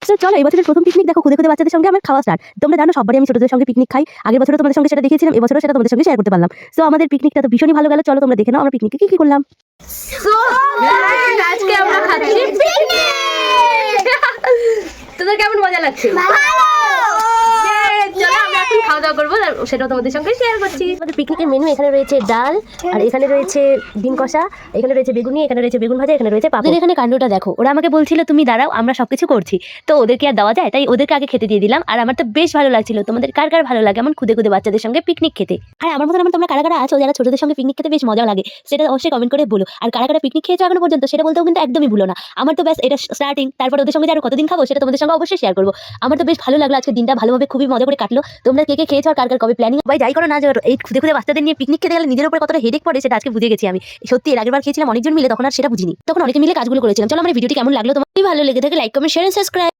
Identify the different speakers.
Speaker 1: তো চলো, এই বছরের প্রথম পিকনিক দেখো, খুদে খুদে বাচ্চাদের সঙ্গে আমার খাওয়া স্টার্ট। তোমরা জানো সববারই আমি ছোটদের সঙ্গে পিকনিক খাই। আগের বছরও তোমাদের সঙ্গে সেটা দেখিয়েছিলাম, এবছরও সেটা তোমাদের সঙ্গে শেয়ার করতে পারলাম। তো আমাদের পিকনিকটা তো ভীষণই ভালো গেল। চলো তোমরা দেখে নাও আমরা পিকনিকে কি কি করলাম।
Speaker 2: আজকে আমরা খাচ্ছি তোদের কেমন মজা লাগছে? চলো আমরা এখন খাওয়া দাওয়া করবো, সেটাও তোমাদের সঙ্গে শেয়ার করছি। আমাদের পিকনিকের মেনু এখানে রয়েছে ডাল, আর এখানে রয়েছে ডিম কষা, এখানে রয়েছে বেগুনি, এখানে রয়েছে বেগুন ভাজা, এখানে রয়েছে পাপড়। এখানে কাণ্ডটা দেখো, ওরা আমাকে বলছিল তুমি দাঁড়াও আমরা সবকিছু করছি, তো ওদেরকে আর দেওয়া যায়, তাই ওদেরকে আগে খেতে দিয়ে দিলাম। আর আমার তো বেশ ভালো লাগছিল। তোমাদের কার কার ভালো লাগে এমন খুদে খুদে বাচ্চাদের সঙ্গে পিকনিক খেতে? আর আমার মতন তোমরা কারা কারা আছো যারা ছোটদের সঙ্গে পিকনিক খেতে বেশ মজা লাগে, সেটা অবশ্যই কমেন্ট করে বলো। আর কারা কারা পিকনিক খেয়েছো এখনো পর্যন্ত সেটা বলতেও কিন্তু একদমই ভুলো না। আমার তো ব্যাস এটা স্টার্টিং, তারপর ওদের সঙ্গে যে আরো কতদিন খাবো সেটা তোমাদের সঙ্গে অবশ্যই শেয়ার করবো। আমার তো বেশ ভালো লাগলো, আজকে দিনটা ভালোভাবে খুবই মজা করে কাটলো। তোমরা কে কে খেয়েছো আর কার কার কবে প্ল্যানিং? ভাই যাই করো না, এই খুদে খুদে বাচ্চাদের নিয়ে পিকনিক খেতে গেলে নিজের উপর কতটা হেডেক পড়ে সেটা আজকে বুঝে গেছি আমি। সত্যি এর আগের বার খেয়েছিলাম অনেকজন মিলে, তখন আর সেটা বুঝিনি, তখন অনেকে মিলে কাজগুলো করেছিলাম। চলো আমার ভিডিওটি কেমন লাগলো, তোমার ভালো লেগে থাকে like comment share and subscribe.